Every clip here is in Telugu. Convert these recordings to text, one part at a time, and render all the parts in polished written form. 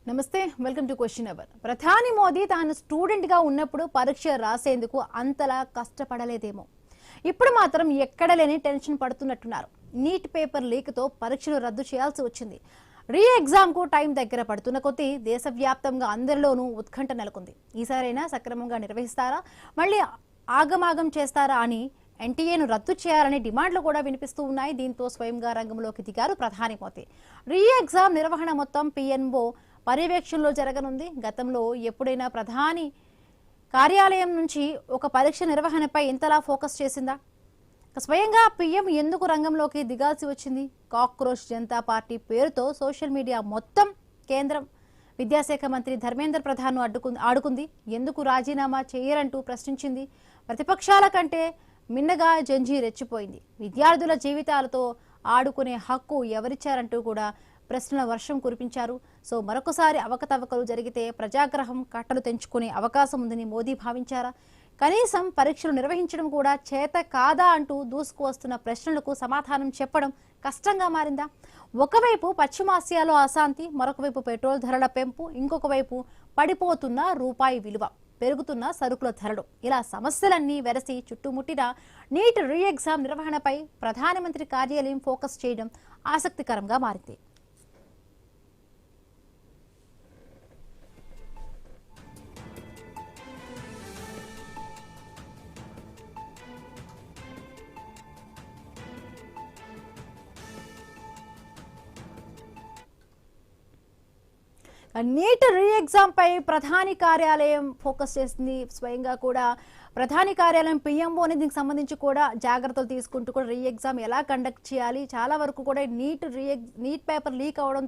నమస్తే వెల్కమ్ టు క్వశ్చన్ అవర్. ప్రధాని మోదీ తాను స్టూడెంట్ గా ఉన్నప్పుడు పరీక్ష రాసేందుకు అంతలా కష్టపడలేదేమో. ఇప్పుడు మాత్రం ఎక్కడ లేని టెన్షన్ పడుతున్నట్టున్నారు. నీట్ పేపర్ లీక్ తో పరీక్షలు రద్దు చేయాల్సి వచ్చింది. రీ ఎగ్జామ్ కు టైం దగ్గర పడుతున్న కొద్దీ దేశవ్యాప్తంగా అందరిలోనూ ఉత్కంఠ నెలకొంది. ఈసారైనా సక్రమంగా నిర్వహిస్తారా, మళ్ళీ ఆగమాగం చేస్తారా అని ఎన్టీఏను రద్దు చేయాలనే డిమాండ్లు కూడా వినిపిస్తూ ఉన్నాయి. దీంతో స్వయంగా రంగంలోకి దిగారు ప్రధాని మోదీ. రీ ఎగ్జామ్ నిర్వహణ మొత్తం పిఎన్ఓ పర్యవేక్షణలో జరగనుంది. గతంలో ఎప్పుడైనా ప్రధాని కార్యాలయం నుంచి ఒక పరీక్ష నిర్వహణపై ఇంతలా ఫోకస్ చేసిందా? స్వయంగా పీఎం ఎందుకు రంగంలోకి దిగాల్సి వచ్చింది? కాక్రోచ్ జనతా పార్టీ పేరుతో సోషల్ మీడియా మొత్తం కేంద్రం విద్యాశాఖ మంత్రి ధర్మేంద్ర ప్రధాన్ను ఆడుకుంది. ఎందుకు రాజీనామా చేయరంటూ ప్రశ్నించింది. ప్రతిపక్షాల కంటే మిన్నగా జంజీ రెచ్చిపోయింది. విద్యార్థుల జీవితాలతో ఆడుకునే హక్కు ఎవరిచ్చారంటూ కూడా ప్రశ్నల వర్షం కురిపించారు. సో మరొకసారి అవకతవకలు జరిగితే ప్రజాగ్రహం కట్టలు తెంచుకునే అవకాశం ఉందని మోదీ భావించారా? కనీసం పరీక్షలు నిర్వహించడం కూడా చేత కాదా అంటూ దూసుకువస్తున్న ప్రశ్నలకు సమాధానం చెప్పడం కష్టంగా మారిందా? ఒకవైపు పశ్చిమాసియాలో అశాంతి, మరొక వైపు పెట్రోల్ ధరల పెంపు, ఇంకొక వైపు పడిపోతున్న రూపాయి విలువ, పెరుగుతున్న సరుకుల ధరలు, ఇలా సమస్యలన్నీ వెరసి చుట్టుముట్టిన నీట్ రీ ఎగ్జామ్ నిర్వహణపై ప్రధానమంత్రి కార్యాలయం ఫోకస్ చేయడం ఆసక్తికరంగా మారింది. నీట్ రీ ఎగ్జామ్ పై ప్రధాని కార్యాలయం ఫోకస్ చేసింది. స్వయంగా కూడా ప్రధాని కార్యాలయం పిఎంఓని దీనికి సంబంధించి కూడా జాగ్రత్తలు తీసుకుంటూ కూడా రీ ఎగ్జామ్ ఎలా కండక్ట్ చేయాలి, చాలా వరకు కూడా నీట్ పేపర్ లీక్ అవడం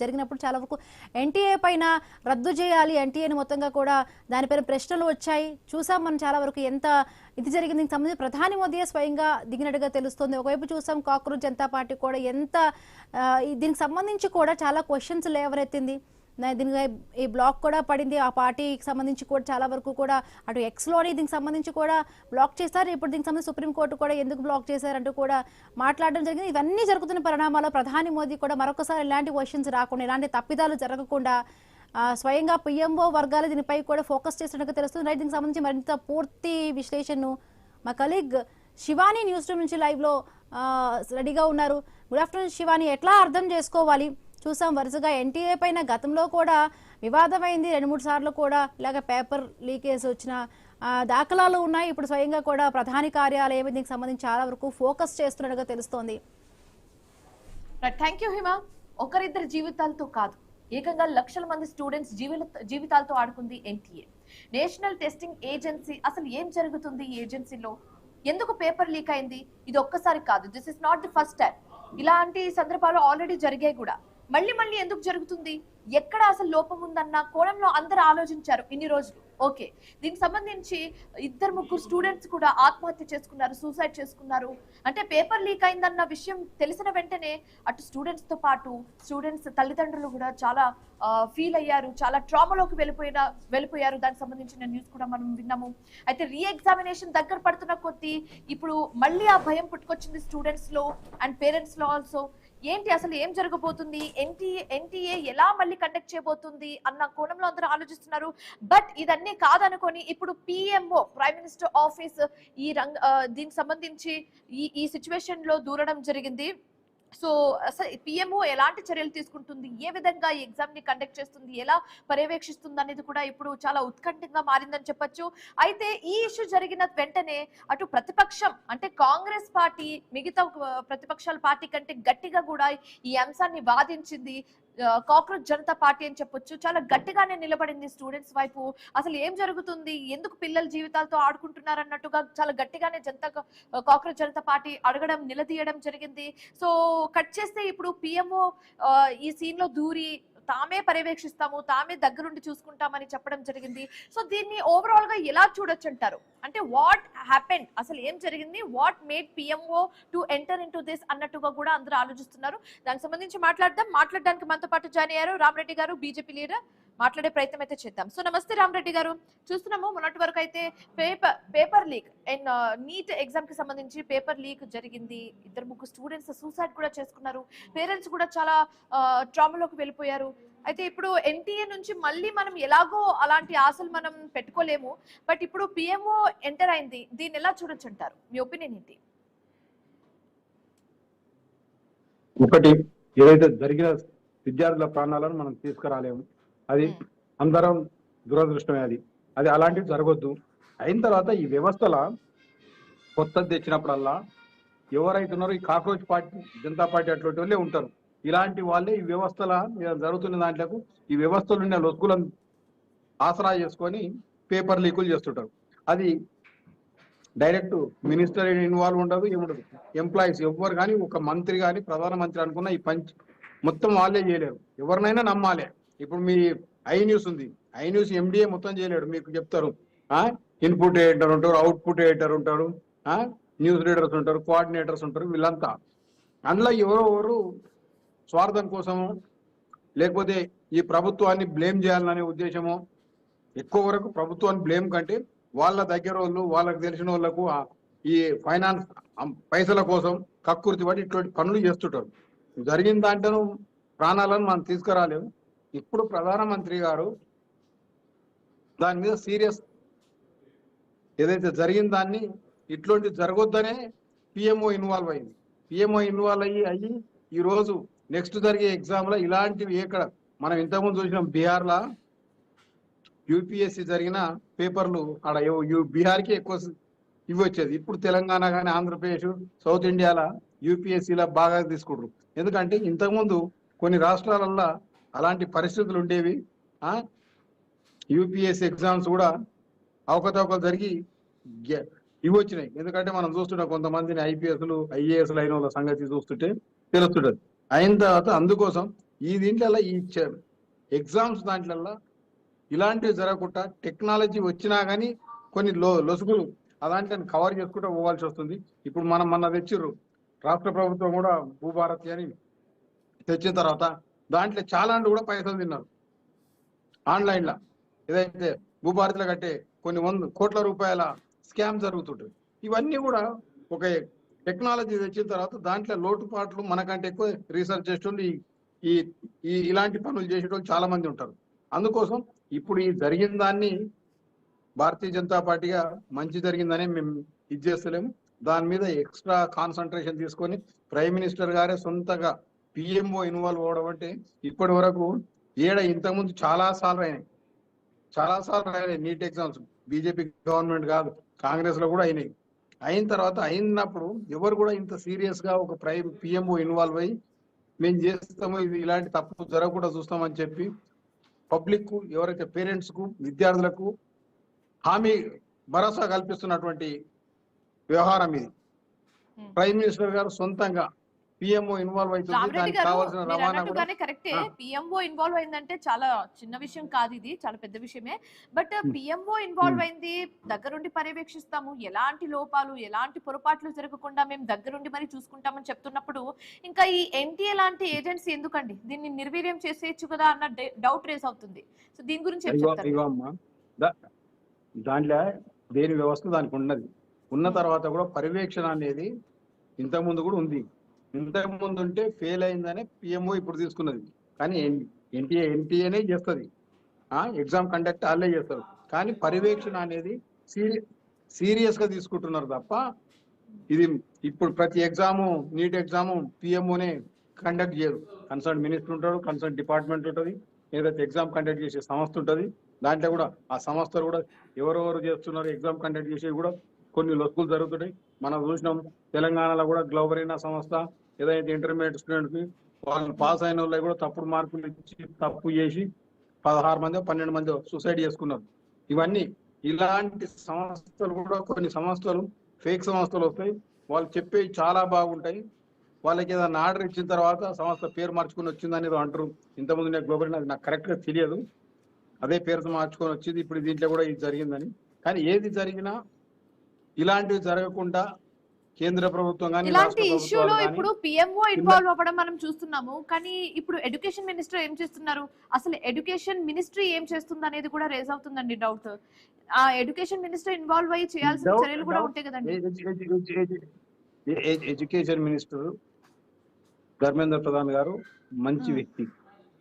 జరిగినప్పుడు చాలా వరకు ఎన్టీఏ పైన రద్దు చేయాలి, ఎన్టీఏని మొత్తంగా కూడా దానిపైన ప్రశ్నలు వచ్చాయి. చూసాం మనం చాలా వరకు ఎంత ఇది జరిగింది. దీనికి సంబంధించి ప్రధాని మోదీ స్వయంగా దిగినట్టుగా తెలుస్తుంది. ఒకవైపు చూసాం కాక్రోచ్ జనతా పార్టీ కూడా ఎంత దీనికి సంబంధించి కూడా చాలా క్వశ్చన్స్ లేవనెత్తింది. దీనికి ఈ బ్లాక్ కూడా పడింది. ఆ పార్టీకి సంబంధించి కూడా చాలా వరకు కూడా అటు ఎక్స్లోని దీనికి సంబంధించి కూడా బ్లాక్ చేశారు. ఇప్పుడు దీనికి సంబంధించి సుప్రీంకోర్టు కూడా ఎందుకు బ్లాక్ చేశారంటూ కూడా మాట్లాడడం జరిగింది. ఇవన్నీ జరుగుతున్న పరిణామాల్లో ప్రధాని మోదీ కూడా మరొకసారి ఎలాంటి క్వశ్చన్స్ రాకుండా, ఎలాంటి తప్పిదాలు జరగకుండా స్వయంగా పిఎంఓ వర్గాలు దీనిపై కూడా ఫోకస్ చేస్తున్నట్టుగా తెలుస్తుంది. రైట్, దీనికి సంబంధించి మరింత పూర్తి విశ్లేషణను మా కలీగ్ శివాని న్యూస్ రూమ్ నుంచి లైవ్లో రెడీగా ఉన్నారు. గుడ్ ఆఫ్టర్నూన్ శివాని, ఎట్లా అర్థం చేసుకోవాలి? చూసాం వరుసగా ఎన్టీఏ పైన గతంలో కూడా వివాదమైంది, 2-3 సార్లు కూడా ఇలాగ పేపర్ లీకేజ్ వచ్చిన దాఖలాలు ఉన్నాయి. ఇప్పుడు స్వయంగా కూడా ప్రధాని కార్యాలయం దీనికి సంబంధించి చాలా వరకు ఫోకస్ చేస్తున్నట్టుగా తెలుస్తోంది. థ్యాంక్ యూ హిమ. ఒకరిద్దరి జీవితాలతో కాదు, ఏకంగా లక్షల మంది స్టూడెంట్స్ జీవితాలతో ఆడుకుంది ఎన్టీఏ. National testing agency. అసలు ఏం జరుగుతుంది ఈ ఏజెన్సీలో? ఎందుకు పేపర్ లీక్ అయింది? ఇది ఒక్కసారి కాదు, this is not the first time. ఇలాంటి సందర్భాలు ఆల్రెడీ జరిగాయి కూడా. మళ్ళీ ఎందుకు జరుగుతుంది? ఎక్కడ అసలు లోపం ఉందన్న కోణంలో అందరూ ఆలోచించారు ఇన్ని రోజులు. ఓకే, దీనికి సంబంధించి 2-3 స్టూడెంట్స్ కూడా ఆత్మహత్య చేసుకున్నారు, సూసైడ్ చేసుకున్నారు. అంటే పేపర్ లీక్ అయిందన్న విషయం తెలిసిన వెంటనే అటు స్టూడెంట్స్ తో పాటు స్టూడెంట్స్ తల్లిదండ్రులు కూడా చాలా ఫీల్ అయ్యారు, చాలా ట్రామాలోకి వెళ్ళిపోయారు. దానికి సంబంధించిన న్యూస్ కూడా మనం విన్నాము. అయితే రీ ఎగ్జామినేషన్ దగ్గర పడుతున్న కొద్దీ ఇప్పుడు మళ్ళీ ఆ భయం పుట్టుకొచ్చింది స్టూడెంట్స్ లో అండ్ పేరెంట్స్ లో ఆల్సో. ఏంటి అసలు ఏం జరగబోతుంది, ఎన్టీఏ ఎలా మళ్ళీ కండక్ట్ చేయబోతుంది అన్న కోణంలో అందరూ ఆలోచిస్తున్నారు. బట్ ఇదన్నీ కాదనుకొని ఇప్పుడు పిఎంఓ, ప్రైమ్ మినిస్టర్ ఆఫీస్, దీనికి సంబంధించి ఈ సిచ్యువేషన్ లో దూరడం జరిగింది. సో అసలు పిఎంఓ ఎలాంటి చర్యలు తీసుకుంటుంది, ఏ విధంగా ఈ ఎగ్జామ్ ని కండక్ట్ చేస్తుంది, ఎలా పర్యవేక్షిస్తుంది అనేది కూడా ఇప్పుడు చాలా ఉత్కంఠంగా మారిందని చెప్పొచ్చు. అయితే ఈ ఇష్యూ జరిగిన వెంటనే అటు ప్రతిపక్షం అంటే కాంగ్రెస్ పార్టీ మిగతా ప్రతిపక్షాల పార్టీ కంటే గట్టిగా కూడా ఈ అంశాన్ని వాదించింది. కాక్రోచ్ జనతా పార్టీ అని చెప్పొచ్చు, చాలా గట్టిగానే నిలబడింది స్టూడెంట్స్ వైపు. అసలు ఏం జరుగుతుంది, ఎందుకు పిల్లల జీవితాలతో ఆడుకుంటున్నారు అన్నట్టుగా చాలా గట్టిగానే కాక్రోచ్ జనతా పార్టీ అడగడం, నిలదీయడం జరిగింది. సో కట్ చేస్తే ఇప్పుడు పిఎంఓ ఈ సీన్ లో దూరి తామే పర్యవేక్షిస్తాము, తామే దగ్గరుండి చూసుకుంటామని చెప్పడం జరిగింది. సో దీన్ని ఓవరాల్ గా ఎలా చూడొచ్చు అంటారు? అంటే వాట్ హ్యాపెండ్, అసలు ఏం జరిగింది, what made PMO to enter in to this అన్నట్టుగా కూడా అందరూ ఆలోచిస్తున్నారు. దానికి సంబంధించి మాట్లాడడానికి మనతో పాటు జాయిన్ అయ్యారు రామరెడ్డి గారు, బీజేపీ లీడర్. మాట్లాడే ప్రయత్నం అయితే చేద్దాం. సో నమస్తే రామరెడ్డి గారు. చూస్తున్నాము మొన్నటి వరకు అయితే paper leak and NEET exam కి సంబంధించి పేపర్ లీక్ జరిగింది. 2-3 స్టూడెంట్స్ సూసైడ్ కూడా చేసుకున్నారు. పేరెంట్స్ కూడా చాలా ట్రామాలోకి వెళ్ళిపోయారు. అయితే ఇప్పుడు ఎన్టీఏ నుంచి మళ్ళీ మనం ఎలాగో అలాంటి ఆశలు మనం పెట్టుకోలేము. బట్ ఇప్పుడు పిఎంఓ ఎంటర్ అయింది, దీన్ని ఎలా చూడొచ్చు అంటారు? మీ ఒపీనియన్ ఏంటి? ఒకటి, ఏదైతే జరిగిన విద్యార్థుల ప్రాణాలను మనం తీసుకురాలేము, అది అందరం దురదృష్టమే. అది అది అలాంటివి జరగొద్దు. అయిన తర్వాత ఈ వ్యవస్థల కొత్తది తెచ్చినప్పుడల్లా ఎవరైతే ఉన్నారో ఈ కాక్రోచ్ పార్టీ, జనతా పార్టీ అటువంటి వాళ్ళే ఉంటారు. ఇలాంటి వాళ్ళే ఈ వ్యవస్థల జరుగుతున్న దాంట్లకు ఈ వ్యవస్థలు ఉన్న లొసుగులను ఆసరా చేసుకొని పేపర్ లీకులు చేస్తుంటారు. అది డైరెక్ట్ మినిస్టర్ ఇన్వాల్వ్ ఉండదు, ఏముండదు. ఎంప్లాయీస్ ఎవ్వరు కానీ, ఒక మంత్రి కానీ, ప్రధానమంత్రి అనుకున్న ఈ మొత్తం వాళ్ళే చేయలేరు. ఎవరినైనా నమ్మాలి. ఇప్పుడు మీ ఐ న్యూస్ ఉంది, ఐ న్యూస్ ఎండిఏ మొత్తం చేయలేడు. మీకు చెప్తారు ఇన్పుట్ ఎడిటర్ ఉంటారు, అవుట్పుట్ ఎడిటర్ ఉంటారు, న్యూస్ రీడర్స్ ఉంటారు, కోఆర్డినేటర్స్ ఉంటారు. వీళ్ళంతా అందులో ఎవరు స్వార్థం కోసము, లేకపోతే ఈ ప్రభుత్వాన్ని బ్లేమ్ చేయాలనే ఉద్దేశము, ఎక్కువ వరకు ప్రభుత్వాన్ని బ్లేమ్ కంటే వాళ్ళ దగ్గర వాళ్ళు, వాళ్ళకి తెలిసిన వాళ్ళకు ఈ ఫైనాన్స్ పైసల కోసం కక్కుర్తి పడి ఇటువంటి పనులు చేస్తుంటారు. జరిగిన దాంట్లో ప్రాణాలను మనం తీసుకురాలేము. ఇప్పుడు ప్రధానమంత్రి గారు దాని మీద సీరియస్, ఏదైతే జరిగిన దాన్ని ఇట్లాంటి జరగొద్దనే పిఎంఓ ఇన్వాల్వ్ అయింది. పిఎంఓ ఇన్వాల్వ్ అయ్యి ఈరోజు నెక్స్ట్ జరిగే ఎగ్జామ్లో ఇలాంటివి ఎక్కడ మనం ఇంతకుముందు చూసినాం. బీహార్లో యూపీఎస్సీ జరిగిన పేపర్లు ఆడ బీహార్కి ఎక్కువ ఇవి వచ్చేది. ఇప్పుడు తెలంగాణ కానీ, ఆంధ్రప్రదేశ్, సౌత్ ఇండియాలో యూపీఎస్సీలో బాగా తీసుకుంటారు. ఎందుకంటే ఇంతకుముందు కొన్ని రాష్ట్రాలల్లో అలాంటి పరిస్థితులు ఉండేవి. యూపీఎస్సీ ఎగ్జామ్స్ కూడా అవకతవకలు జరిగి ఇవి వచ్చినాయి. ఎందుకంటే మనం చూస్తుంటాం కొంతమందిని ఐపీఎస్లు, ఐఏఎస్లు అయిన వాళ్ళ సంగతి చూస్తుంటే తెలుస్తుంటది. అయిన తర్వాత అందుకోసం ఈ దీంట్లో ఈ ఎగ్జామ్స్ దాంట్లో ఇలాంటివి జరగకుండా టెక్నాలజీ వచ్చినా కానీ కొన్ని లొసుగులు అలాంటి కవర్ చేసుకుంటూ పోవాల్సి వస్తుంది. ఇప్పుడు మనం మొన్న తెచ్చిర్రు, రాష్ట్ర ప్రభుత్వం కూడా భూభారతి అని తెచ్చిన తర్వాత దాంట్లో చాలా కూడా పైసలు తిన్నారు ఆన్లైన్లో. ఏదైతే భూభారతిలో కట్టే కొన్ని 100 కోట్ల రూపాయల స్కామ్ జరుగుతుంటుంది. ఇవన్నీ కూడా ఒక టెక్నాలజీ తెచ్చిన తర్వాత దాంట్లో లోటుపాట్లు మనకంటే ఎక్కువ రీసెర్చ్ చేసేటోళ్ళు, ఈ ఇలాంటి పనులు చేసేటోళ్ళు చాలా మంది ఉంటారు. అందుకోసం ఇప్పుడు ఈ జరిగిన దాన్ని భారతీయ జనతా పార్టీగా మంచి జరిగిందని మేము ఇది చేస్తలేము. దాని మీద ఎక్స్ట్రా కాన్సన్ట్రేషన్ తీసుకొని ప్రైమ్ మినిస్టర్ గారే సొంతగా పిఎంఓ ఇన్వాల్వ్ అవ్వడం అంటే ఇప్పటి వరకు ఇంతకుముందు చాలా సార్లు అయినాయి నీట్ ఎగ్జామ్స్. బీజేపీ గవర్నమెంట్ కాదు, కాంగ్రెస్ లో కూడా అయినాయి. అయిన తర్వాత అయినప్పుడు ఎవరు కూడా ఇంత సీరియస్ గా ఒక పిఎంఓ ఇన్వాల్వ్ అయ్యి మేము చేస్తాము, ఇది ఇలాంటి తప్పు జరగకుండా చూస్తామని చెప్పి పబ్లిక్ కు, ఎవరైతే పేరెంట్స్ కు, విద్యార్థులకు హామీ భరోసా కల్పిస్తున్నటువంటి వ్యవహారం ఇది. ప్రైమ్ మినిస్టర్ గారు సొంతంగా పిఎంఓ ఇన్వాల్వ్ అవుతుంది. రామరెడ్డి గారు కావాల్సిన మీరు రవాణా అన్నట్టుగానే కరెక్టే. పిఎంఓ ఇన్వాల్వ్ అయిందంటే చాలా చిన్న విషయం కాదు, ఇది చాలా పెద్ద విషయమే. బట్ పిఎంఓ ఇన్వాల్వ్ అయింది, దగ్గరుండి పర్యవేక్షిస్తాము, ఎలాంటి లోపాలు, ఎలాంటి పొరపాట్లు జరగకుండా మేము దగ్గరుండి మరి చూసుకుంటామని చెప్తున్నప్పుడు ఇంకా ఈ ఎన్టీఏ లాంటి ఏజెన్సీ ఎందుకండి దీన్ని నిర్వీర్యం చేసేయచ్చు కదా అన్న డౌట్ రేస్ అవుతుంది. సో దీని గురించి ఏం చెప్తారు? దాంట్లో దేని వ్యవస్థ దానికి ఉన్నది. ఉన్న తర్వాత కూడా పర్యవేక్షణ అనేది ఇంతకుముందు కూడా ఉంది. ఇంతకుముందు ఉంటే ఫెయిల్ అయిందనే పిఎంఓ ఇప్పుడు తీసుకున్నది. కానీ ఎన్టీఏనే చేస్తుంది, ఎగ్జామ్ కండక్ట్ వాళ్ళే చేస్తారు. కానీ పర్యవేక్షణ అనేది సీరియస్ గా తీసుకుంటున్నారు తప్ప ఇది ఇప్పుడు ప్రతి ఎగ్జాము, నీట్ ఎగ్జాము పిఎంఓనే కండక్ట్ చేయదు. కన్సర్న్ మినిస్టర్ ఉంటాడు, కన్సర్న్ డిపార్ట్మెంట్ ఉంటుంది, ఏదైతే ఎగ్జామ్ కండక్ట్ చేసే సంస్థ ఉంటుంది. దాంట్లో కూడా ఆ సంస్థలు కూడా ఎవరెవరు చేస్తున్నారు ఎగ్జామ్ కండక్ట్ చేసేవి కూడా కొన్ని లొసుగులు జరుగుతున్నాయి. మనం చూసినాం తెలంగాణలో కూడా గ్లోబరీనా సంస్థ ఏదైతే ఇంటర్మీడియట్ స్టూడెంట్ కి వాళ్ళు పాస్ అయిన వాళ్ళు కూడా తప్పుడు మార్కులు ఇచ్చి తప్పు చేసి 16 మందో 12 మందో సూసైడ్ చేసుకున్నారు. ఇవన్నీ ఇలాంటి సంస్థలు కూడా కొన్ని సంస్థలు ఫేక్ సంస్థలు వస్తాయి. వాళ్ళు చెప్పేవి చాలా బాగుంటాయి. వాళ్ళకి ఏదైనా ఆర్డర్ ఇచ్చిన తర్వాత సంస్థ పేరు మార్చుకుని వచ్చిందని అంటారు. ఇంతకుముందు నేను గ్లోబల్ నాకు కరెక్ట్ గా తెలియదు, అదే పేరు మార్చుకొని వచ్చింది. ఇప్పుడు దీంట్లో కూడా ఇది జరిగిందని. కానీ ఏది జరిగినా ఇలాంటివి జరగకుండా కేంద్ర ప్రభుత్వం కానీ ఇలాంటి ఇష్యూలో ఇప్పుడు పిఎంఓ ఇన్వాల్వ్ అవ్వడం మనం చూస్తున్నాము. కానీ ఇప్పుడు ఎడ్యుకేషన్ మినిస్టర్ ఏం చేస్తున్నారు, అసలు ఎడ్యుకేషన్ మినిస్ట్రీ ఏం చేస్తుంది అనేది కూడా రేజ్ అవుతుందండి డౌట్. ఆ ఎడ్యుకేషన్ మినిస్టర్ ఇన్వాల్వ్ అయ్యి చేయాల్సిన చర్యలు కూడా ఉంటాయి కదండి. ఎడ్యుకేషన్ మినిస్టర్ ధర్మేంద్ర ప్రధాన్ గారు మంచి వ్యక్తి,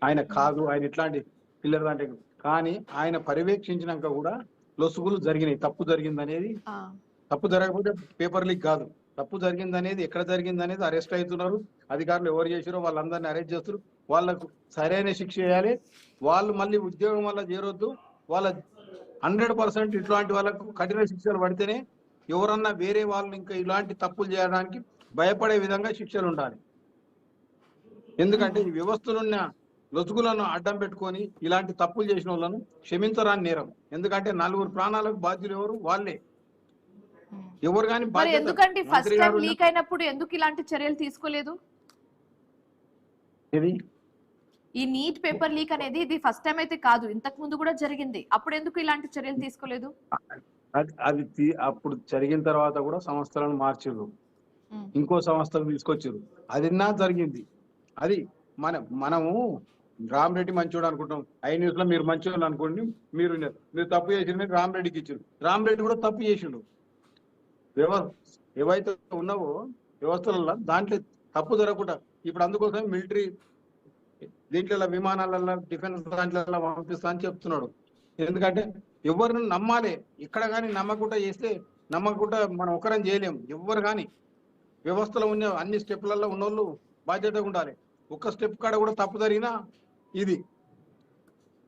ఆయన కాదు, ఆయన ఇట్లాంటి పిల్లర్ అంటే. కానీ ఆయన పర్యవేక్షించినాక కూడా లొసుగులు జరిగినాయి. తప్పు జరిగింది అనేది, తప్పు జరగకపోతే పేపర్ లీక్ కాదు, తప్పు జరిగింది అనేది, ఎక్కడ జరిగింది అనేది అరెస్ట్ అవుతున్నారు. అధికారులు ఎవరు చేసారో వాళ్ళందరినీ అరెస్ట్ చేస్తారు. వాళ్ళకు సరైన శిక్ష చేయాలి. వాళ్ళు మళ్ళీ ఉద్యోగం వల్ల చేరొద్దు. వాళ్ళ 100% ఇట్లాంటి వాళ్ళకు కఠిన శిక్షలు పడితేనే ఎవరన్నా వేరే వాళ్ళు ఇంకా ఇలాంటి తప్పులు చేయడానికి భయపడే విధంగా శిక్షలు ఉండాలి. ఎందుకంటే ఈ వ్యవస్థలున్న లొసుగులను అడ్డం పెట్టుకొని ఇలాంటి తప్పులు చేసిన వాళ్ళను క్షమించరాని నేరం. ఎందుకంటే 4 ప్రాణాలకు బాధ్యులు ఎవరు? వాళ్ళే. ఎవరు కానీ ఎందుకంటే ఫస్ట్ టైం లీక్ అయినప్పుడు ఎందుకు ఇలాంటి చర్యలు తీసుకోలేదు? ఈ నీట్ పేపర్ లీక్ అనేది ఇది ఫస్ట్ టైం అయితే కాదు, ఇంతకు ముందు కూడా జరిగింది. అప్పుడు ఎందుకు ఇలాంటి చర్యలు తీసుకోలేదు? అది అప్పుడు జరిగిన తర్వాత కూడా సంస్థలను మార్చారు, ఇంకో సంస్థలు తీసుకొచ్చారు. అది నా జరిగింది. అది మనము రామరెడ్డి మంచోడు అనుకుంటాం. న్యూస్ లో మీరు మంచోళ్ళు అనుకోండి, మీరు తప్పు చేసిన రామరెడ్డికి ఇచ్చారు. రామరెడ్డి కూడా తప్పు చేసిండు. ఏవైతే ఉన్నావో వ్యవస్థలలో దాంట్లో తప్పు జరగకుండా ఇప్పుడు అందుకోసం మిలిటరీ దీంట్లో విమానాలలో డిఫెన్స్ దాంట్లో పంపిస్తా అని చెప్తున్నాడు. ఎందుకంటే ఎవరిని నమ్మాలి. ఇక్కడ కానీ నమ్మకుండా చేస్తే నమ్మకుండా మనం ఒకరం చేయలేము. ఎవరు కానీ వ్యవస్థలో ఉన్న అన్ని స్టెప్లలో ఉన్నోళ్ళు బాధ్యతగా ఉండాలి. ఒక్క స్టెప్ కాడ కూడా తప్పు జరిగినా ఇది.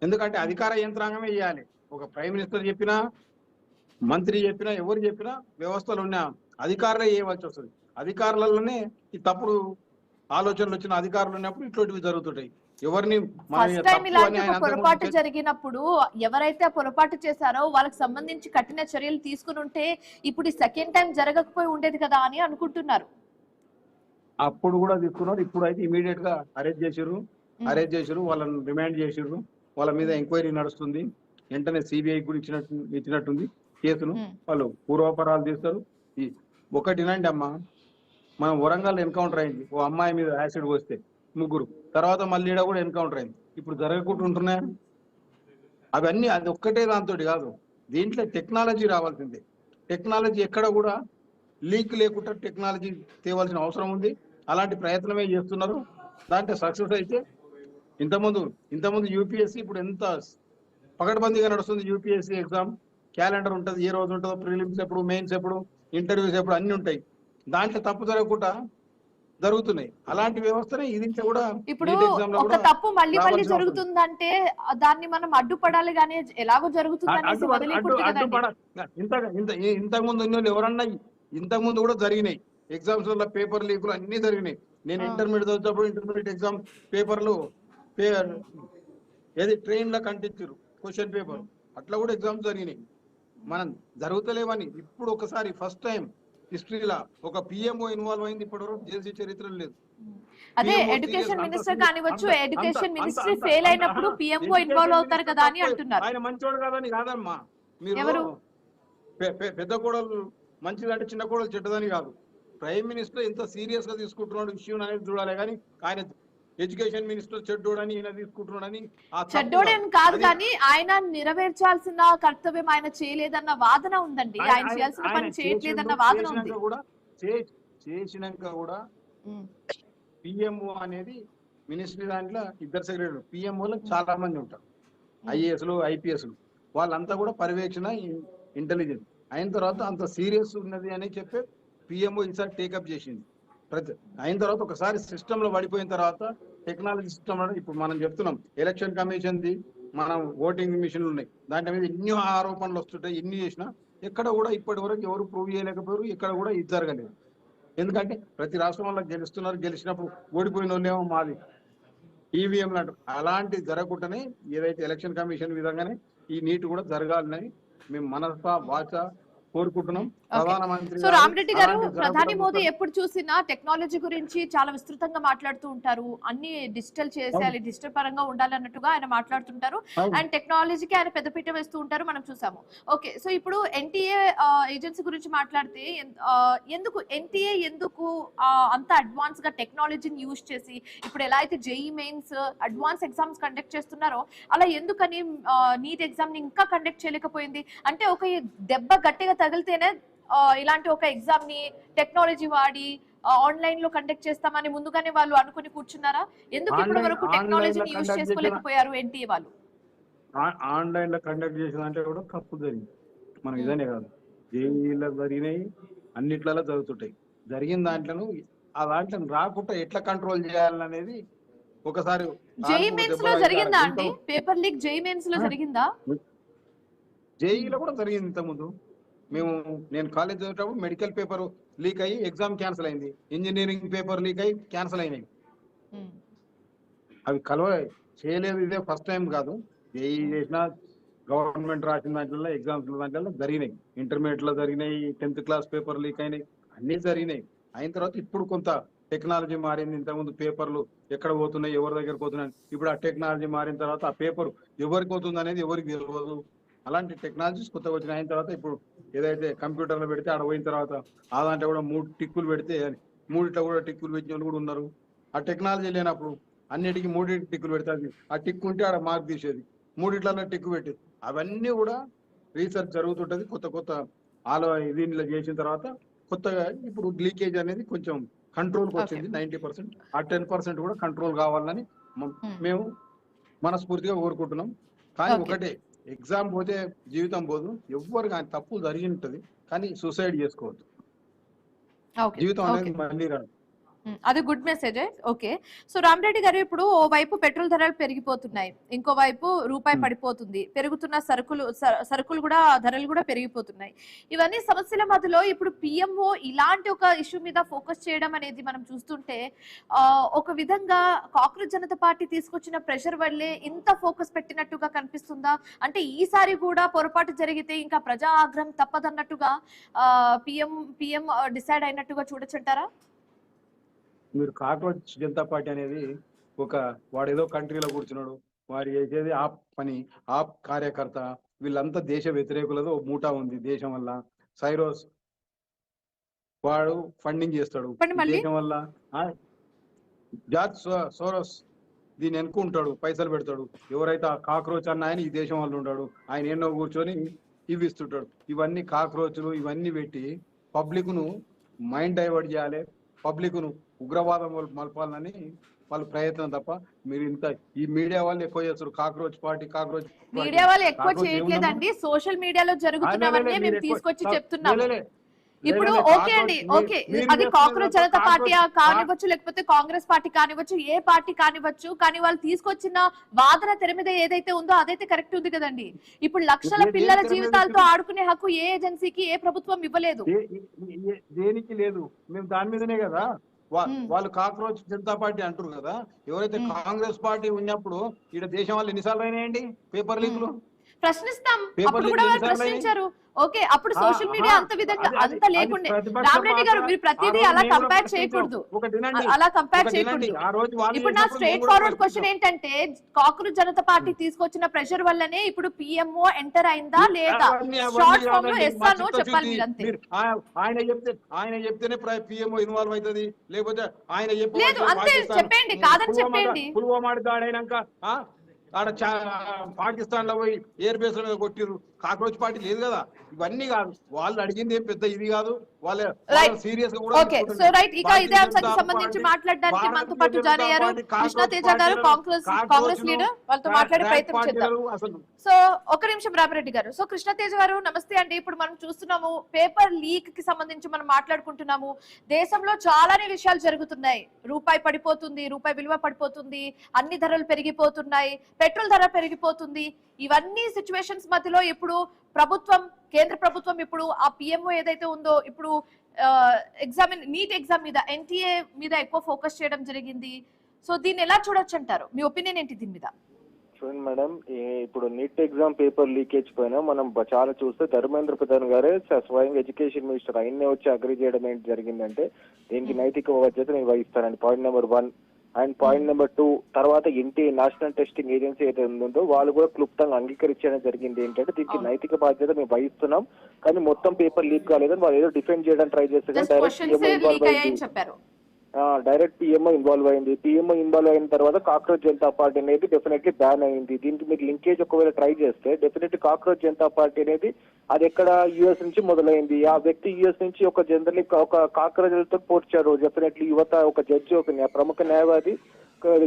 ఎందుకంటే అధికార యంత్రాంగమే చేయాలి. ఒక ప్రైమ్ మినిస్టర్ చెప్పినా, మంత్రి చెప్పినా, ఎవరు చెప్పినా వ్యవస్థలో ఉన్న అధికారులే చేయవలసి వస్తుంది. అధికారులలోనే ఈ తప్పుడు ఆలోచనలు వచ్చిన అధికారులు ఉన్నప్పుడు ఇట్లాంటివి జరుగుతుంటాయి. ఎవరిని ఫస్ట్ టైం ఇలాంటి ఒక పొరపాటు జరిగినప్పుడు ఎవరైతే ఆ పొరపాటు చేశారో వాళ్ళకి సంబంధించి కఠిన చర్యలు తీసుకుని ఉంటే ఇప్పుడు సెకండ్ టైం జరగకపోయి ఉండేది కదా అని అనుకుంటున్నారు. అప్పుడు కూడా తీసుకున్నారు. ఇప్పుడు అయితే ఇమీడియట్ గా అరెస్ట్ చేసారు. వాళ్ళని రిమాండ్ చేసారు. వాళ్ళ మీద ఎంక్వైరీ నడుస్తుంది. వెంటనే సిబిఐ కూడా ఇచ్చినట్టుంది కేసును. వాళ్ళు పూర్వాపరాలు తీస్తారు. ఒకటినండి అమ్మ, మనం వరంగల్ ఎన్కౌంటర్ అయింది. ఓ అమ్మాయి మీద యాసిడ్ పోస్తే 3, తర్వాత మళ్ళీ కూడా ఎన్కౌంటర్ అయింది. ఇప్పుడు జరగకుండా ఉంటున్నాయి అవన్నీ. అది ఒక్కటే దాంతో కాదు, దీంట్లో టెక్నాలజీ రావాల్సిందే. టెక్నాలజీ ఎక్కడ కూడా లీక్ లేకుండా టెక్నాలజీ తేవాల్సిన అవసరం ఉంది. అలాంటి ప్రయత్నమే చేస్తున్నారు. దాంట్లో సక్సెస్ అయితే ఇంతకుముందు యూపీఎస్సీ ఇప్పుడు ఎంత పకడ్బందీగా నడుస్తుంది. యూపీఎస్సీ ఎగ్జామ్ క్యాలెండర్ ఉంటుంది, ఏ రోజు ఉంటుందో, ప్రిలిమ్స్ ఎప్పుడు, మెయిన్స్ ఎప్పుడు, ఇంటర్వ్యూస్ ఎప్పుడు, అన్ని ఉంటాయి. దాంట్లో తప్పు జరగకుండా జరుగుతున్నాయి. అలాంటి వ్యవస్థనే ఇది కూడా. ఇప్పుడు ఒక తప్పు మళ్ళీ మళ్ళీ జరుగుతుందంటే దాన్ని మనం అడ్డుపడాలి, కానీ ఎలాగో జరుగుతుంది. ఇంతకు ముందు ఎవరన్నా ఇంతకు ముందు కూడా జరిగినాయి ఎగ్జామ్స్ వల్ల పేపర్ లీకులు అన్ని జరిగినాయి. నేను ఇంటర్మీడియట్ చదివేటప్పుడు ఇంటర్మీడియట్ ఎగ్జామ్ పేపర్లు ఏది ట్రైన్ లో కంటించారు క్వశ్చన్ పేపర్, అట్లా కూడా ఎగ్జామ్స్ జరిగినాయి. మనం జరుగుతలేవని ఇప్పుడు ఒకసారి ఫస్ట్ టైం హిస్టరీలా ఒక పిఎంఓ ఇన్వాల్వ్ అయింది. ఇప్పటివరకు జేసీ చరిత్రలో లేదు. అదే ఎడ్యుకేషన్ మినిస్టర్ కానివచ్చు, ఎడ్యుకేషన్ మినిస్ట్రీ ఫెయిల్ అయినప్పుడు పిఎంఓ ఇన్వాల్వ్ అవుతారు కదా అని అంటున్నారు. ఆయన మంచోడు కాదని కాదమ్మా. మీరు పెద్ద కోడలు మంచిదంటే చిన్న కోడలు చెడ్డదని కాదు. ప్రైమ్ మినిస్టర్ ఎంత సీరియస్ గా తీసుకుంటున్నాడు ఇష్యూ అనేది చూడాలి. కానీ ఆయన ఎడ్యుకేషన్ మినిస్టర్ చెడ్డోడని ఈయన తీసుకుంటున్నాడని చెడ్డోడని కాదు, కానీ ఆయన నెరవేర్చాల్సిన కర్తవ్యం ఆయన చేయలేదన్న వాదన ఉందండి. ఆయన చేయాల్సిన పని చేయట్లేదన్న వాదన ఉంది. చేసినాక కూడా పిఎంఓ అనేది మినిస్ట్రీ దాంట్లో 2 సెక్రటరీలు, పిఎంఓలు చాలా మంది ఉంటారు, ఐఏఎస్లు, ఐపీఎస్లు. వాళ్ళంతా కూడా పర్యవేక్షణ, ఇంటెలిజెన్స్ అయిన తర్వాత అంత సీరియస్ ఉన్నది అని చెప్పి పిఎంఓ ఈసారి టేకప్ చేసింది. అయిన తర్వాత ఒకసారి సిస్టమ్ లో పడిపోయిన తర్వాత టెక్నాలజీ సిస్టమ్ ఇప్పుడు మనం చెప్తున్నాం. ఎలక్షన్ కమిషన్ ది మనం ఓటింగ్ మిషన్లు ఉన్నాయి, దాంట్లో మీద ఎన్ని ఆరోపణలు వస్తుంటాయి. ఎన్ని చేసినా ఎక్కడ కూడా ఇప్పటి వరకు ఎవరు ప్రూవ్ చేయలేకపోయారు. ఎక్కడ కూడా ఇది జరగలేదు. ఎందుకంటే ప్రతి రాష్ట్రం వల్ల గెలుస్తున్నారు. గెలిచినప్పుడు ఓడిపోయిన వాళ్ళేమో మాది ఈవీఎం లాంటి. అలాంటి జరగకుండానే ఏదైతే ఎలక్షన్ కమిషన్ విధంగానే ఈ నీట్ కూడా జరగాలని మేము మనస వాచ కోరుకుంటున్నాం. ప్రధానమంత్రి సో రామరెడ్డి గారు, ప్రధాని మోదీ ఎప్పుడు చూసినా టెక్నాలజీ గురించి చాలా విస్తృతంగా మాట్లాడుతూ ఉంటారు. అన్ని డిజిటల్ చేసేయాలి, డిజిటల్ పరంగా ఉండాలి అన్నట్టుగా ఆయన మాట్లాడుతుంటారు. అండ్ టెక్నాలజీకి ఆయన పెద్దపీట వేస్తూ ఉంటారు, మనం చూసాము. ఓకే, సో ఇప్పుడు ఎన్టీఏ ఏజెన్సీ గురించి మాట్లాడితే ఎందుకు ఎన్టీఏ అంత అడ్వాన్స్ గా టెక్నాలజీని యూజ్ చేసి ఇప్పుడు ఎలా అయితే JEE mains advance exams conduct చేస్తున్నారో అలా ఎందుకని నీట్ ఎగ్జామ్ ని ఇంకా కండక్ట్ చేయలేకపోయింది? అంటే ఒక దెబ్బ గట్టిగా తగిలితేనే ఇలాంటి ఒక ఎగ్జామ్ ని టెక్నాలజీ వాడి ఆన్లైన్ లో కండక్ట్ చేస్తామని ముందుగానే వాళ్ళు అనుకుని కూర్చున్నారా? ఎందుకు ఇప్పటి వరకు ఆన్లైన్ టెక్నాలజీని లో యూజ్ కండక్ట్ చేసిన చేసుకోలేకపోయారు ఎన్టీఏ వాళ్ళు? ఆన్లైన్ లో కండక్ట్ చేసిన అంటే కూడా తప్పు జరిగింది. మనం ఉమ్, ఇదనే కాదు, జేఈలో జరిగినాయి, అన్నిట్లలో జరుగుతుంటాయి. జరిగిన దాంట్లను ఆ దాంట్లో రాకుండా ఎట్లా కంట్రోల్ చేయాలనేది ఒకసారి జేఈ కాన్పు మెయిన్స్ దెబ్బ లో తగిలితే ఆడ జరిగిందా గుంత అండి? పేపర్ లీక్ జేఈ మెయిన్స్ లో జరిగిందా? జేఈలో కూడా జరిగింది ఇంతకుముందు. నేను కాలేజ్ చదివేటప్పుడు మెడికల్ పేపర్ లీక్ అయ్యి ఎగ్జామ్ క్యాన్సిల్ అయింది, ఇంజనీరింగ్ పేపర్ లీక్ అయ్యి క్యాన్సిల్ అయినాయి. ఉమ్, అవి చేయలేదు, ఇదే ఫస్ట్ టైం కాదు. జేఈ చేసిన గవర్నమెంట్ రాసిన దాంట్లో ఎగ్జామ్స్ దాంట్లో జరిగినాయి, ఇంటర్మీడియట్ లో జరిగినాయి, 10th క్లాస్ పేపర్ లీక్ అయినాయి, అన్ని జరిగినాయి. అయిన తర్వాత ఇప్పుడు కొంత టెక్నాలజీ మారింది. ఇంతకుముందు పేపర్లు ఎక్కడ పోతున్నాయి, ఎవరి దగ్గర పోతున్నాయి, ఇప్పుడు ఆ టెక్నాలజీ మారిన తర్వాత ఆ పేపర్ ఎవరికి పోతుంది అనేది ఎవరికి తెలియదు. అలాంటి టెక్నాలజీస్ కొత్తగా వచ్చిన అయిన తర్వాత ఇప్పుడు ఏదైతే కంప్యూటర్లో పెడితే ఆడ పోయిన తర్వాత ఆ దాంట్లో కూడా 3 టిక్కులు పెడితే 3 కూడా టిక్కులు పెట్టిన వాళ్ళు కూడా ఉన్నారు. ఆ టెక్నాలజీ లేనప్పుడు అన్నిటికీ 3 టిక్కులు పెడతాది, ఆ టిక్కు ఉంటే ఆడ మార్క్ తీసేది, 3 టిక్కు పెట్టేది. అవన్నీ కూడా రీసెర్చ్ జరుగుతుంటది. కొత్త కొత్త దీనిలో చేసిన తర్వాత కొత్తగా ఇప్పుడు లీకేజ్ అనేది కొంచెం కంట్రోల్కి వచ్చింది. 90%, ఆ 10% కూడా కంట్రోల్ కావాలని మేము మనస్ఫూర్తిగా కోరుకుంటున్నాం. కానీ ఒకటే, ఎగ్జామ్ పోతే జీవితం పోదు, ఎవ్వరు కానీ తప్పు జరిగి ఉంటది, కానీ సూసైడ్ చేసుకోవద్దు. జీవితం అనేది మళ్ళీ రాదు. అది good message. Okay, so Rama Reddy గారు, ఇప్పుడు ఓ వైపు పెట్రోల్ ధరలు పెరిగిపోతున్నాయి, ఇంకో వైపు రూపాయి పడిపోతుంది, పెరుగుతున్న సరుకులు కూడా ధరలు కూడా పెరిగిపోతున్నాయి. ఇవన్నీ సమస్యల మధ్యలో ఇప్పుడు పిఎంఓ ఇలాంటి ఒక ఇష్యూ మీద ఫోకస్ చేయడం అనేది మనం చూస్తుంటే ఒక విధంగా కాంగ్రెస్ జనతా పార్టీ తీసుకొచ్చిన ప్రెషర్ వల్లే ఇంత ఫోకస్ పెట్టినట్టుగా కనిపిస్తుందా? అంటే ఈసారి కూడా పొరపాటు జరిగితే ఇంకా ప్రజా ఆగ్రహం తప్పదన్నట్టుగా పిఎం డిసైడ్ అయినట్టుగా చూడొచ్చంటారా? మీరు కాక్రోచ్ జనతా పార్టీ అనేది వాడు ఏదో కంట్రీలో కూర్చున్నాడు, వాడు చేసేది ఆప్ పని, ఆప్ కార్యకర్త, వీళ్ళంతా దేశ వ్యతిరేకులతో మూటా ఉంది దేశం వల్ల. సైరోస్ వాడు ఫండింగ్ చేస్తాడు దేశం వల్ల. జార్జ్ సోరోస్ దీన్ని ఎన్నుకుంటాడు, పైసలు పెడతాడు. ఎవరైతే ఆ కాక్రోచ్ అన్న ఆయన ఈ దేశం వల్ల ఉంటాడు, ఆయన ఎన్నో కూర్చొని ఇవి ఇస్తుంటాడు. ఇవన్నీ కాక్రోచ్లు ఇవన్నీ పెట్టి పబ్లిక్ ను మైండ్ డైవర్ట్ చేయాలి, పబ్లిక్ ను ఉగ్రవాదం మలపాలని వాళ్ళ ప్రయత్నం తప్ప మీరు ఈ మీడియా వాళ్ళు ఎక్కువ చేస్తారు. కాక్రోచ్ పార్టీ మీడియా వాళ్ళు ఎక్కువ చేయట్లేదండి, సోషల్ మీడియాలో జరుగుతున్నవన్నీ మేము తీసుకొచ్చి చెప్తున్నాము. ఇప్పుడు ఓకే అండి, ఓకే, అది కాంగ్రెస్ జనతా పార్టీ కానివ్వచ్చు, లేకపోతే కాంగ్రెస్ పార్టీ కానివ్వచ్చు, ఏ పార్టీ కానివ్వచ్చు, కానీ వాళ్ళు తీసుకొచ్చిన వాదన తెర మీద ఏదైతే ఉందో అదైతే కరెక్ట్ ఉంది కదండి. ఇప్పుడు లక్షల పిల్లల జీవితాలతో ఆడుకునే హక్కు ఏ ఏజెన్సీకి, ఏ ప్రభుత్వం ఇవ్వలేదు, దేనికి లేదు. మేము దాని మీదనే కదా వాళ్ళు కాక్రోచ్ జనతా పార్టీ అంటారు కదా. ఎవరైతే కాంగ్రెస్ పార్టీ ఉన్నప్పుడు ఇక్కడ దేశం వాళ్ళు ఎన్నిసార్లు అయినాయండి పేపర్ లీక్లు? ప్రశ్నిస్తాం, అప్పుడు కూడా వాళ్ళు ప్రశ్నించారు. ఓకే, అప్పుడు సోషల్ మీడియా అంత విధంగా అంత లేకుండే. రామరెడ్డి గారు, మీరు ప్రతిదీ అలా కంపేర్ చేయకూడదు, అలా కంపేర్ చేయకూడదు. ఇప్పుడు నా స్ట్రైట్ ఫార్వర్డ్ క్వశ్చన్ ఏంటంటే, కాంగ్రెస్ జనతా పార్టీ తీసుకొచ్చిన ప్రెషర్ వల్లనే ఇప్పుడు పిఎంఓ ఎంటర్ అయిందా లేదా? షార్ట్ ఫామ్ లో ఎస్ ఆర్ నో చెప్పాలి మీరు అంతే. ఆయన చెప్తేనే పిఎంఓ ఇన్వాల్వ్ అవుతుంది, లేకపోతే ఆయన లేదు అంతే చెప్పండి, కాదని చెప్పండి. పుల్వామా దాడైనాక ఆడ పాకిస్తాన్ లో పోయి ఎయిర్ బేస్ లో కొట్టిరు, కాక్రోచ్ పార్టీ లేదు కదా. ఇవన్నీ కాదు, వాళ్ళు అడిగింది ఏం పెద్ద ఇది కాదు, వాళ్ళ సీరియస్ గా కూడా. ఓకే, సో రైట్, ఇక ఇదే అంశానికి సంబంధించి మాట్లాడడానికి మనతో పాటు జాయిన్ అయ్యారు కృష్ణ తేజ గారు, కాంగ్రెస్ లీడర్. వాళ్ళతో మాట్లాడే ప్రయత్నం చేద్దాం. సో ఒక నిమిషం రామరెడ్డి గారు. సో కృష్ణ తేజ గారు నమస్తే అండి. ఇప్పుడు మనం చూస్తున్నాము, పేపర్ లీక్ కి సంబంధించి మనం మాట్లాడుకుంటున్నాము. దేశంలో చాలానే విషయాలు జరుగుతున్నాయి. రూపాయి పడిపోతుంది, రూపాయి విలువ పడిపోతుంది, అన్ని ధరలు పెరిగిపోతున్నాయి, పెట్రోల్ ధర పెరిగిపోతుంది. ఇవన్నీ సిచ్యువేషన్స్ మధ్యలో ఇప్పుడు కేంద్ర ప్రభుత్వం ఇప్పుడు ఆ పిఎంఓ ఏదైతే ఉందో, ఇప్పుడు నీట్ ఎగ్జామ్ మీద, ఎన్టీఏ మీద ఎక్కువ ఫోకస్ చేయడం జరిగింది. సో దీన్ని ఎలా చూడొచ్చు అంటారు? మీ ఒపీనియన్ ఏంటి దీని మీద? చూడండి మేడం, ఇప్పుడు నీట్ ఎగ్జామ్ పేపర్ లీకేజ్ పైన మనం చాలా చూస్తే ధర్మేంద్ర ప్రధాన్ గారే స్వయంగా ఎడ్యుకేషన్ మినిస్టర్ ఆయన్నే వచ్చి అగ్రి చేయడం ఏంటి జరిగిందంటే, దీనికి నైతిక బాధ్యత నేను వహిస్తానని point number 1. And point number 2, తర్వాత నేషనల్ టెస్టింగ్ ఏజెన్సీ ఏదైతే ఉందో వాళ్ళు కూడా క్లుప్తంగా అంగీకరించడం జరిగింది. ఏంటంటే దీనికి నైతిక బాధ్యత మేము వహిస్తున్నాం, కానీ మొత్తం పేపర్ లీక్ కాలేదని వాళ్ళు ఏదో డిఫెండ్ చేయడం ట్రై చేస్తారు. డైరెక్ట్ పిఎంఓ ఇన్వాల్వ్ అయింది. పిఎంఓ ఇన్వాల్వ్ అయిన తర్వాత కాక్రోచ్ జనతా పార్టీ అనేది డెఫినెట్లీ బ్యాన్ అయింది. దీనికి మీరు లింకేజ్ ఒకవేళ ట్రై చేస్తే డెఫినెట్లీ కాక్రోచ్ జనతా పార్టీ అనేది అది ఎక్కడ యుఎస్ నుంచి మొదలైంది. ఆ వ్యక్తి యుఎస్ నుంచి ఒక జనరల్లీ ఒక కాక్రోచ్లతో పోర్చారు. డెఫినెట్లీ యువత ఒక జడ్జి ఒక ప్రముఖ న్యాయవాది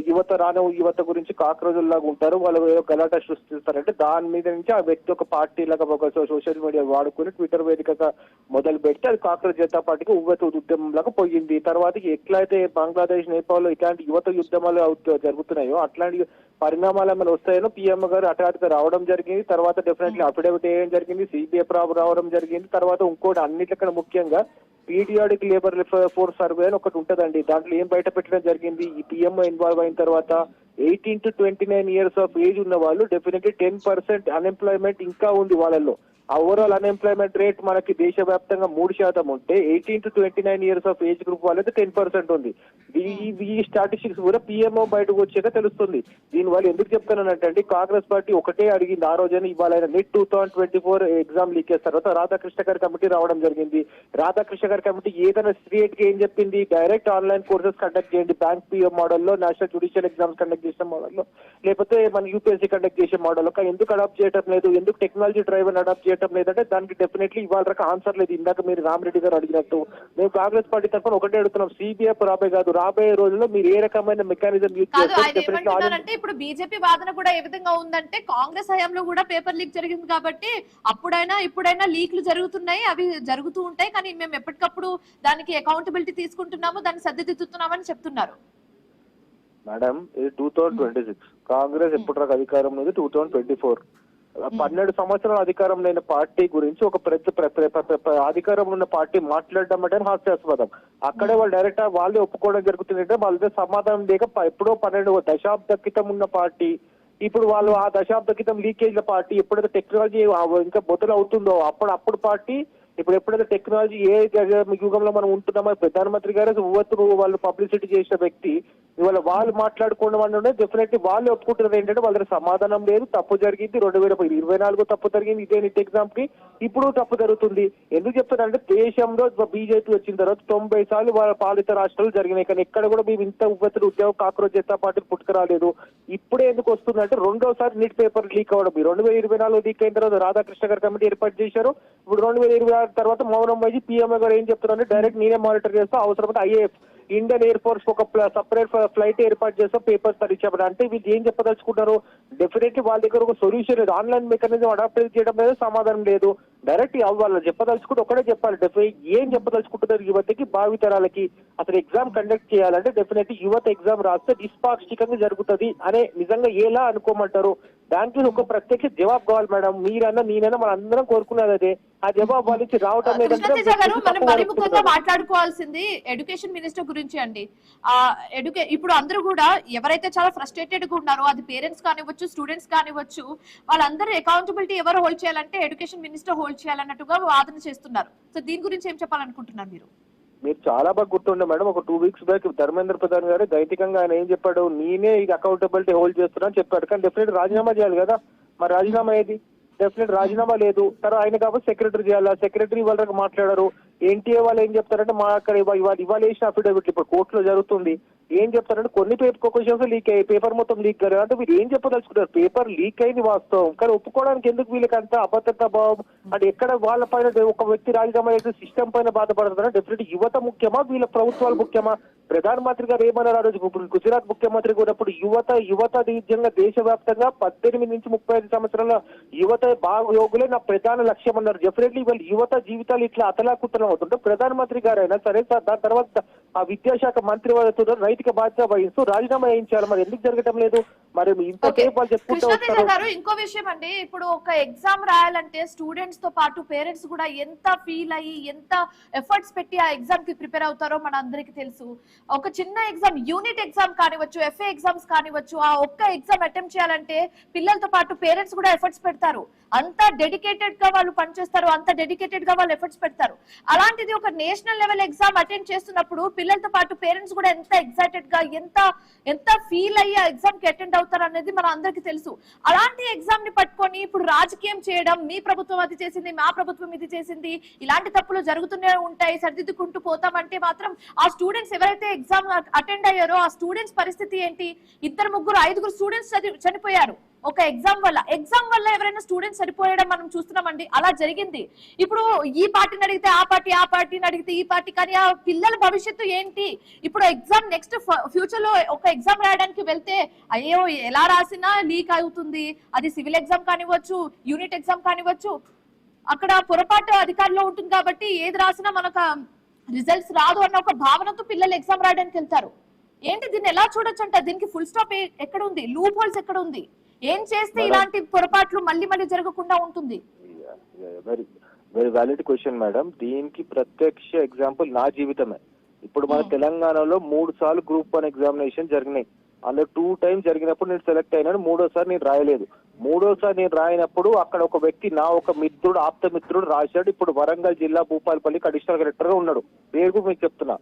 యువత యువత గురించి కాక్రోజుల్లాగా ఉంటారు, వాళ్ళు ఏదో గలాట సృష్టిస్తారంటే దాని మీద నుంచి ఆ వ్యక్తి ఒక పార్టీ లాగా ఒక సోషల్ మీడియా వాడుకుని ట్విట్టర్ వేదికగా మొదలు పెడితే అది కాక్రోచ్ జనతా పార్టీకి ఉద్యమం లాగా పోయింది. తర్వాత ఎట్లయితే బంగ్లాదేశ్ నేపాల్లో ఇట్లాంటి యువత యుద్ధమాలు జరుగుతున్నాయో అట్లాంటి పరిణామాలు ఏమైనా వస్తాయో పిఎం గారు హఠాత్తుగా రావడం జరిగింది. తర్వాత డెఫినెట్లీ అఫిడవిట్ వేయడం జరిగింది, సిబిఐ రావడం జరిగింది. తర్వాత ఇంకోటి అన్నిటికన్నా ముఖ్యంగా పీరియాడిక్ లేబర్ ఫోర్స్ సర్వే అని ఒకటి ఉంటదండి. దాంట్లో ఏం బయట పెట్టడం జరిగింది, ఈ పిఎంఓ ఇన్వాల్వ్ అయిన తర్వాత 18 to 29 years ఆఫ్ ఏజ్ ఉన్న వాళ్ళు డెఫినెట్లీ 10% అన్ఎంప్లాయ్మెంట్ ఇంకా ఉంది వాళ్ళల్లో. ఆ ఓవరాల్ అన్ఎంప్లాయ్మెంట్ రేట్ మనకి దేశవ్యాప్తంగా 3% ఉంటే 18 to 29 years of age group వాళ్ళైతే 10% ఉంది. ఈ స్టాటిస్టిక్స్ కూడా పిఎంఓ బయటకు వచ్చాక తెలుస్తుంది. దీనివల్ల ఎందుకు చెప్తానంటే కాంగ్రెస్ పార్టీ ఒకటే అడిగింది ఆ రోజున, ఇవాళ నెట్ 2024 ఎగ్జామ్ లీకేజ్ తర్వాత రాధాకృష్ణ గారి కమిటీ రావడం జరిగింది. రాధాకృష్ణ గారి కమిటీ ఏదైనా స్ట్రేట్ గా ఏం చెప్పింది, డైరెక్ట్ ఆన్లైన్ కోర్సెస్ కండక్ట్ చేయండి, బ్యాంక్ పిఎం మోడల్లో, నేషనల్ జ్యుడిషియల్ ఎగ్జామ్స్ కండక్ట్ చేసిన మోడల్లో, లేకపోతే మన యూపీఎస్సీ కండక్ట్ చేసే మోడల్లో. ఎందుకు అడాప్ట్ చేయడం లేదు, ఎందుకు టెక్నాలజీ డ్రైవర్ అడాప్ట్ చేయడం లేదంటే దానికి డెఫినెట్లీ ఇవాళ రక ఆన్సర్ లేదు. ఇందాక మీరు రామరెడ్డి గారు అడిగినట్టు మేము కాంగ్రెస్ పార్టీ తరఫున ఒకటే అడుగుతున్నాం, సిబిఐ రాబోయే రోజుల్లో మీరు ఏ రకమైన మెకానిజం యూజ్ చేస్తారంటే ఇప్పుడు బీజేపీ వాదన కూడా ఏ విధంగా ఉందంటే కాంగ్రెస్ హయాంలో కూడా పేపర్ లీక్ జరిగింది కాబట్టి ఇప్పుడైనా లీక్లు జరుగుతున్నాయి, అవి జరుగుతూ ఉంటాయి, కానీ మేము ఎప్పటికప్పుడు దానికి అకౌంటబిలిటీ తీసుకుంటున్నాము, దాన్ని సర్దిదిద్దుతున్నామని చెప్తున్నారు. మేడం ఇది 2026 కాంగ్రెస్ ఎప్పుడు అధికారం ఉంది 2024. 12 సంవత్సరాల అధికారం లేని పార్టీ గురించి ఒక అధికారంలో ఉన్న పార్టీ మాట్లాడడం అంటే హాస్యాస్పదం. అక్కడే వాళ్ళు డైరెక్ట్ వాళ్ళే ఒప్పుకోవడం జరుగుతుందంటే వాళ్ళ సమాధానం లేక ఎప్పుడో 12 దశాబ్ద క్రితం ఉన్న పార్టీ ఇప్పుడు వాళ్ళు ఆ దశాబ్ద క్రితం లీకేజ్ల పార్టీ ఎప్పుడైతే టెక్నాలజీ ఇంకా మొదలవుతుందో అప్పుడు పార్టీ ఇప్పుడు ఎప్పుడైతే టెక్నాలజీ ఏ యుగంలో మనం ఉంటున్నామో ప్రధానమంత్రి గారు వాళ్ళు పబ్లిసిటీ చేసిన వ్యక్తి ఇవాళ వాళ్ళు మాట్లాడుకోవడం అంటే డెఫినెట్లీ వాళ్ళు ఒప్పుకుంటున్నారు ఏంటంటే వాళ్ళ దగ్గర సమాధానం లేదు, తప్పు జరిగింది 2024 తప్పు జరిగింది, ఇదే నీట్ ఎగ్జామ్ కి ఇప్పుడు తప్పు జరుగుతుంది. ఎందుకు చెప్తారంటే దేశంలో బీజేపీ వచ్చిన తర్వాత 90 సార్లు వాళ్ళ పాలిత రాష్ట్రాలు జరిగినాయి, కానీ ఎక్కడ కూడా మేము ఇంత ఉవ్వెత్తులు ఉద్యోగం కాక్రోచ్ జనతా పార్టీ పుట్టుకురాలేదు. ఇప్పుడే ఎందుకు వస్తుందంటే రెండోసారి నీట్ పేపర్ లీక్ అవ్వడం. 2024 లీక్ అయిన తర్వాత రాధాకృష్ణ గారి కమిటీ ఏర్పాటు చేశారు. ఇప్పుడు 2026 తర్వాత మౌనం వహించి పిఎంఓ గారు ఏం చెప్తున్నారంటే డైరెక్ట్ నేనే మానిటర్ చేస్తా, అవసరమైతే ఐఏఎఫ్ ఇండియన్ ఎయిర్ ఫోర్స్ ఒక సపరేట్ ఫ్లైట్ ఏర్పాటు చేస్తాం పేపర్స్ పరీక్ష అంటే వీళ్ళు ఏం చెప్పదలుచుకుంటారు, డెఫినెట్లీ వాళ్ళ దగ్గర ఒక సొల్యూషన్ లేదు, ఆన్లైన్ మెకానిజం అడాప్ట్ చేయడం లేదు, సమాధానం లేదు. డైరెక్ట్ వాళ్ళు చెప్పదలుచుకుంటే ఒకటే చెప్పాలి, డెఫినెట్ ఏం చెప్పదలుచుకుంటున్నారు యువతకి భావితరాలకి. అసలు ఎగ్జామ్ కండక్ట్ చేయాలంటే డెఫినెట్లీ యువత ఎగ్జామ్ రాస్తే నిష్పాక్షికంగా జరుగుతుంది అనే నిజంగా ఎలా అనుకోమంటారు, దానికి ఒక ప్రత్యక్ష జవాబు కావాలి మేడం. మీరన్నా నేనైనా మన అందరం కోరుకున్నది అదే, ఆ జవాబు వాళ్ళకి రావటం లేదంటే మాట్లాడుకోవాల్సింది ఎడ్యుకేషన్ మినిస్టర్ గురించి అండి. ఇప్పుడు అందరూ కూడా ఎవరైతే చాలా ఫ్రస్ట్రేటెడ్ గా ఉన్నారో అది పేరెంట్స్ కానివ్వచ్చు, స్టూడెంట్స్ కానివ్వచ్చు, వాళ్ళందరూ అకౌంటబిలిటీ ఎవరు హోల్డ్ చేయాలంటే ఎడ్యుకేషన్ మినిస్టర్ హోల్డ్ చేయాలన్నట్టుగా వాదన చేస్తున్నారు. సో దీని గురించి ఏం చెప్పాలనుకుంటున్నారు మీరు చాలా బాగా గుర్తుండే మేడం, ఒక 2 weeks బ్యాక్ ధర్మేంద్ర ప్రధాన్ గారు నైతికంగా ఆయన ఏం చెప్పాడు, నేనే ఇది అకౌంటబిలిటీ హోల్డ్ చేస్తున్నా అని చెప్పాడు. కానీ డెఫినెట్ రాజీనామా చేయాలి కదా, మరి రాజీనామా ఏది, డెఫినెట్ రాజీనామా లేదు. తర్వాత ఆయన కాబట్టి సెక్రటరీ చేయాలి, సెక్రటరీ వాళ్ళకి మాట్లాడారు. ఎన్టీఏ వాళ్ళు ఏం చెప్తారంటే మా అక్కడ ఇవాళ వేసిన అఫిడవిట్లు ఇప్పుడు కోర్టులో జరుగుతుంది, ఏం చెప్తారంటే కొన్ని క్వశ్చన్స్ లీక్ అయ్యాయి, పేపర్ మొత్తం లీక్ అయ్యారు. అంటే మీరు ఏం చెప్పదలుచుకుంటారు, పేపర్ లీక్ అయింది వాస్తవం, కానీ ఒప్పుకోవడానికి ఎందుకు వీళ్ళకి అంత అభద్రతా భావం అంటే ఎక్కడ వాళ్ళ పైన ఒక వ్యక్తి రాజీనామా చేసే సిస్టమ్ పైన బాధపడుతున్నారు. డెఫినెట్ యువత ముఖ్యమా వీళ్ళ ప్రభుత్వాలు ముఖ్యమా? ప్రధానమంత్రి గారు ఏమన్నారు ఆ రోజు గుజరాత్ ముఖ్యమంత్రి కూడా యువత నిజంగా దేశవ్యాప్తంగా 18 నుంచి 35 సంవత్సరాల యువత యోగులే నా ప్రధాన లక్ష్యం అన్నారు. డెఫినెట్లీ వీళ్ళ యువత జీవితాలు ఇట్లా అతలాకుతలం అవుతుంటే ప్రధానమంత్రి గారైనా సరే దాని తర్వాత ఆ విద్యాశాఖ మంత్రి వారితో నైతిక బాధ్యత వహిస్తూ రాజీనామా చేయించారు. మరి ఎందుకు జరగటం లేదు? మరి ఇంతసేపు వాళ్ళు చెప్పుకుంటూ వస్తారు. ఇంకో విషయం అండి, ఇప్పుడు ఒక ఎగ్జామ్ రాయాలంటే స్టూడెంట్స్ తో పాటు పేరెంట్స్ కూడా ఎంత ఫీల్ అయ్యి ఎంత ఎఫర్ట్స్ పెట్టి ఆ ఎగ్జామ్ కి ప్రిపేర్ అవుతారో మన అందరికి తెలుసు. ఒక చిన్న ఎగ్జామ్ యూనిట్ ఎగ్జామ్ కానివచ్చు, ఎఫ్ఏ ఎగ్జామ్స్ కానివచ్చు, ఆ ఒక్క ఎగ్జామ్ అటెంప్ట్ చేయాలంటే పిల్లలతో పాటు పేరెంట్స్ కూడా ఎఫర్ట్స్ పెడతారు, అంత డెడికేటెడ్ గా వాళ్ళు పనిచేస్తారు, అంత డెడికేటెడ్ గా వాళ్ళు ఎఫర్ట్స్ పెడతారు. అలాంటిది ఒక నేషనల్ లెవెల్ ఎగ్జామ్ అటెండ్ చేస్తున్నప్పుడు పిల్లలతో పాటు పేరెంట్స్ కూడా ఎంత ఎగ్జైట్ ఎక్సైటెడ్ గా ఎంత ఫీల్ అయ్యి ఎగ్జామ్ కి అటెండ్ అవుతారు అనేది మన అందరికి తెలుసు. అలాంటి ఎగ్జామ్ ని పట్టుకొని ఇప్పుడు రాజకీయం చేయడం, మీ ప్రభుత్వం అది చేసింది, మా ప్రభుత్వం ఇది చేసింది, ఇలాంటి తప్పులు జరుగుతూనే ఉంటాయి, సరిదిద్దుకుంటూ పోతామంటే మాత్రం ఆ స్టూడెంట్స్ ఎవరైతే ఎగ్జామ్ అటెండ్ అయ్యారో ఆ స్టూడెంట్స్ పరిస్థితి ఏంటి? 2-5 స్టూడెంట్స్ చనిపోయారు ఒక ఎగ్జామ్ వల్ల ఎవరైనా స్టూడెంట్స్ చనిపోయడం మనం చూస్తున్నామండి. అలా జరిగింది. ఇప్పుడు ఈ పార్టీని అడిగితే ఆ పార్టీని అడిగితే ఈ పార్టీ, కానీ ఆ పిల్లల భవిష్యత్తు ఏంటి? ఇప్పుడు ఎగ్జామ్ నెక్స్ట్ ఫ్యూచర్ లో ఒక ఎగ్జామ్ రాయడానికి వెళ్తే అయ్యో ఎలా రాసినా లీక్ అవుతుంది, అది సివిల్ ఎగ్జామ్ కానివ్వచ్చు, యూనిట్ ఎగ్జామ్ కానివ్వచ్చు, అక్కడ పొరపాటు అధికారంలో ఉంటుంది కాబట్టి ఏది రాసినా మనకు రిజల్ట్స్ రాదు అన్న ఒక భావనతో పిల్లలు ఎగ్జామ్ రాయడానికి వెళ్తారు. ఏంటి దీన్ని ఎలా చూడొచ్చు అంట? దీనికి ఫుల్ స్టాప్ ఎక్కడ ఉంది? లూప్ హోల్స్ ఎక్కడ ఉంది? ఏం చేస్తే ఇలాంటి పొరపాట్లు మళ్ళీ జరగకుండా ఉంటుంది? Very very valid question madam. దీనికి ప్రత్యక్ష ఎగ్జాంపుల్ నా జీవితమే. ఇప్పుడు మన తెలంగాణలో 3 సార్లు గ్రూప్ 1 ఎగ్జామినేషన్ జరిగినాయి. అందులో 2 టైమ్స్ జరిగినప్పుడు నేను సెలెక్ట్ అయినాను, 3ఓసారి నేను రాయలేదు. 3ఓసారి నేను రాయినప్పుడు అక్కడ ఒక వ్యక్తి, నా ఒక మిత్రుడు, ఆప్త మిత్రుడు రాశాడు. ఇప్పుడు వరంగల్ జిల్లా భూపాలపల్లికి అడిషనల్ కలెక్టర్ గా ఉన్నాడు. పేరు మీకు చెప్తున్నా.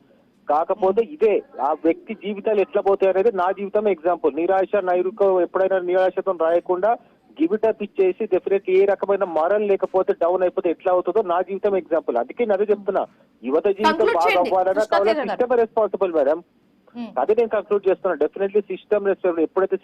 కాకపోతే ఇదే ఆ వ్యక్తి జీవితాలు ఎట్లా పోతాయి అనేది నా జీవితం ఎగ్జాంపుల్. నిరాశ నైరుక ఎప్పుడైనా నిరాశతో రాయకుండా గివిటప్ ఇచ్చేసి డెఫినెట్లీ ఏ రకమైన మరల్ లేకపోతే డౌన్ అయిపోతే ఎట్లా అవుతుందో నా జీవితం ఎగ్జాంపుల్. అందుకే నేను చెప్తున్నా, యువత జీవితం బాగా అవ్వాలన్నా కావాలి సిస్టమ్ రెస్పాన్సిబుల్ మేడం. అదే నేను కంక్లూడ్ చేస్తున్నా. డెఫినెట్లీ సిస్టమ్ ఎప్పుడైతే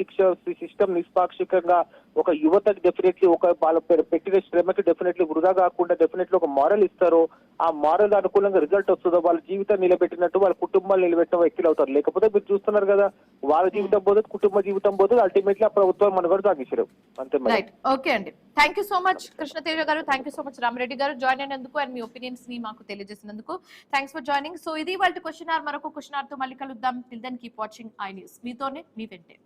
సిస్టమ్ నిష్పాక్షికంగా ఒక యువతకి డెఫినెట్లీ ఒక వాళ్ళ పెట్టిన శ్రమకి డెఫినెట్లీ వృధా కాకుండా డెఫినెట్లీ ఒక మారల్ ఇస్తారో, ఆ మారల్ అనుకూలంగా రిజల్ట్ వస్తుందో, వాళ్ళ జీవితం నిలబెట్టినట్టు వాళ్ళ కుటుంబాలు నిలబెట్టిన వ్యక్తులు అవుతారు. లేకపోతే మీరు చూస్తున్నారు కదా, వాళ్ళ జీవితం పోతుంది, కుటుంబ జీవితం పోతుంది, అల్టిమేట్లీ ఆ ప్రభుత్వం మన కూడా సాగించడం అంతే. ఓకే అండి, thank you so much Krishnateja గారు, thank you so much Ramareddy గారు జాయిన్ అయినందుకు అండ్ మీ ఒపీనియన్స్ ని మాకు తెలియజేసినందుకు. Thanks for joining. సో ఇది వాళ్ళ క్వశ్చన్ అవర్. మరొక క్వశ్చన్ అవర్ తో మళ్ళీ కలుద్దాం. Till then keep watching iNews. మీతోనే మీ వెంటే.